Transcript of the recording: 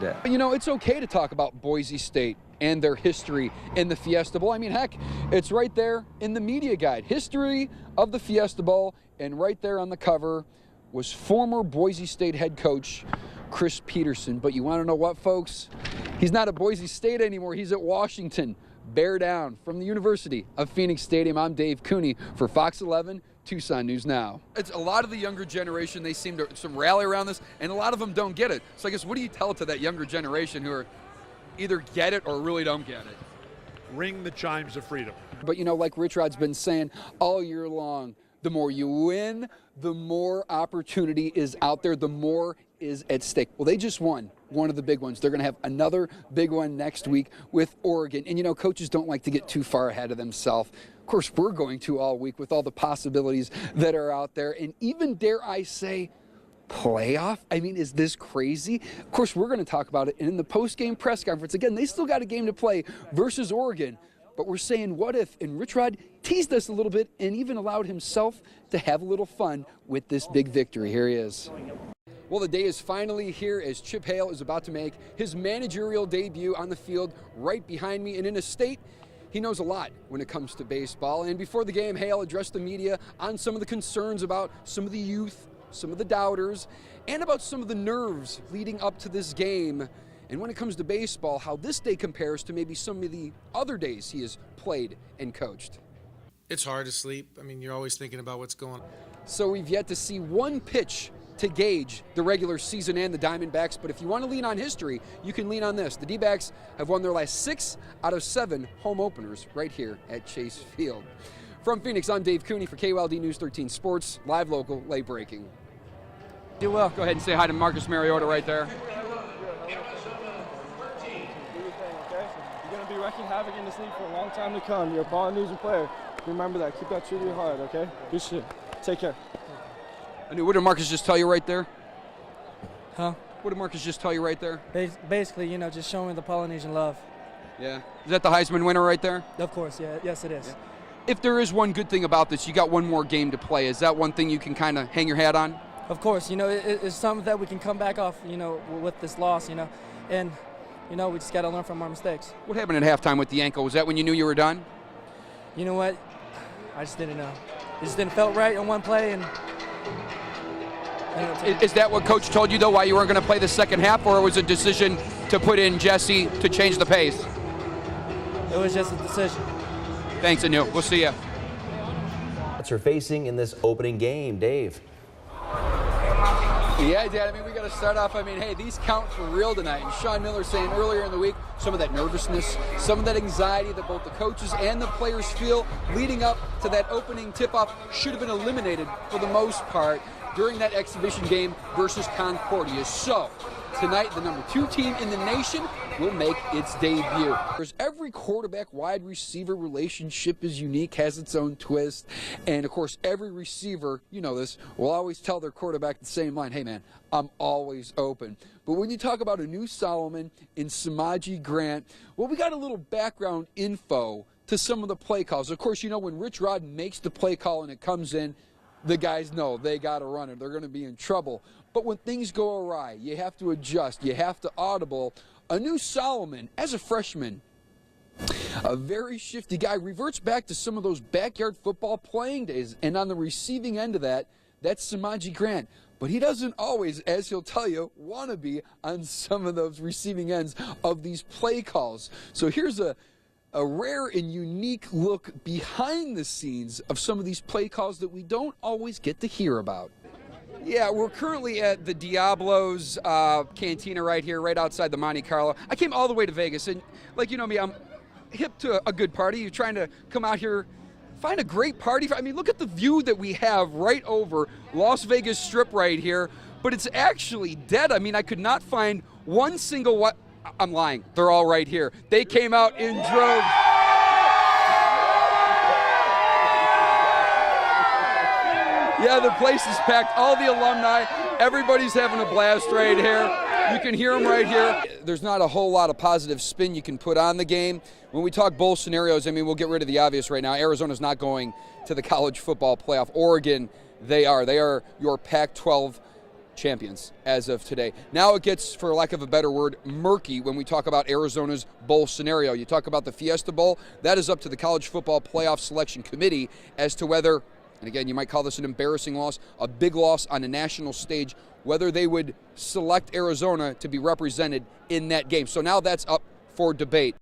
day. You know, it's okay to talk about Boise State and their history in the Fiesta Bowl. I mean, heck, it's right there in the media guide. History of the Fiesta Bowl, and right there on the cover was former Boise State head coach Chris Peterson. But you want to know what, folks? He's not at Boise State anymore. He's at Washington. Bear down. From the University of Phoenix Stadium, I'm Dave Cooney for Fox 11 Tucson News Now. It's a lot of the younger generation, they seem to rally around this, and a lot of them don't get it. So I guess what do you tell to that younger generation who are either get it or really don't get it? Ring the chimes of freedom. But you know, like Rich Rod's been saying all year long, the more you win, the more opportunity is out there, the more is at stake. Well, they just won one of the big ones. They're going to have another big one next week with Oregon. And you know, coaches don't like to get too far ahead of themselves. Of course, we're going to all week with all the possibilities that are out there. And even, dare I say, playoff? I mean, is this crazy? Of course, we're going to talk about it. And in the post-game press conference, again, they still got a game to play versus Oregon. But we're saying, what if? And Rich Rod teased us a little bit and even allowed himself to have a little fun with this big victory. Here he is. Well, the day is finally here as Chip Hale is about to make his managerial debut on the field right behind me. And in a state, he knows a lot when it comes to baseball. And before the game, Hale addressed the media on some of the concerns about some of the youth, some of the doubters, and about some of the nerves leading up to this game. And when it comes to baseball, how this day compares to maybe some of the other days he has played and coached. It's hard to sleep. I mean, you're always thinking about what's going on. So we've yet to see one pitch to gauge the regular season and the Diamondbacks, but if you want to lean on history, you can lean on this. The D-backs have won their last 6 out of 7 home openers right here at Chase Field. From Phoenix, I'm Dave Cooney for KYLD News 13 Sports, live, local, late breaking. You will. Go ahead and say hi to Marcus Mariota right there. You're going to be wrecking havoc in this league for a long time to come. You're a Polynesian player. Remember that. Keep that true to your heart, okay? Good shit. Take care. What did Marcus just tell you right there? Huh? What did Marcus just tell you right there? Basically, you know, just showing the Polynesian love. Yeah. Is that the Heisman winner right there? Of course, yeah. Yes, it is. Yeah. If there is one good thing about this, you got one more game to play. Is that one thing you can kind of hang your hat on? Of course. You know, it's something that we can come back off, you know, with this loss, you know. And, you know, we just got to learn from our mistakes. What happened at halftime with the ankle? Was that when you knew you were done? You know what? I just didn't know. It just didn't felt right on one play. And is that what Coach told you, though, why you weren't going to play the second half, or was it a decision to put in Jesse to change the pace? It was just a decision. Thanks, Anu. We'll see you. That's her facing in this opening game, Dave. Yeah, Dad, I mean, we got to start off, I mean, hey, these count for real tonight. And Sean Miller saying earlier in the week, some of that nervousness, some of that anxiety that both the coaches and the players feel leading up to that opening tip-off should have been eliminated for the most part during that exhibition game versus Concordia. So, tonight, the number 2 team in the nation will make its debut. Every quarterback-wide receiver relationship is unique, has its own twist. And, of course, every receiver, you know this, will always tell their quarterback the same line, hey, man, I'm always open. But when you talk about Anu Solomon and Samaji Grant, well, we got a little background info to some of the play calls. Of course, you know, when Rich Rod makes the play call and it comes in, the guys know they got to run it. They're going to be in trouble. But when things go awry, you have to adjust. You have to audible. Anu Solomon, as a freshman, a very shifty guy, reverts back to some of those backyard football playing days. And on the receiving end of that, that's Samaji Grant. But he doesn't always, as he'll tell you, want to be on some of those receiving ends of these play calls. So here's a rare and unique look behind the scenes of some of these play calls that we don't always get to hear about. Yeah, we're currently at the Diablo's Cantina right here, right outside the Monte Carlo. I came all the way to Vegas, and like you know me, I'm hip to a good party. You're trying to come out here, find a great party. I mean, look at the view that we have right over Las Vegas Strip right here, but it's actually dead. I mean, I could not find one single I'm lying. They're all right here. They came out in droves. Yeah, the place is packed. All the alumni, everybody's having a blast right here. You can hear them right here. There's not a whole lot of positive spin you can put on the game. When we talk bowl scenarios, I mean, we'll get rid of the obvious right now. Arizona's not going to the college football playoff. Oregon, they are. They are your Pac-12 champions as of today. Now it gets, for lack of a better word, murky when we talk about Arizona's bowl scenario. You talk about the Fiesta Bowl, that is up to the College Football Playoff Selection Committee as to whether, and again, you might call this an embarrassing loss, a big loss on a national stage, whether they would select Arizona to be represented in that game. So now that's up for debate.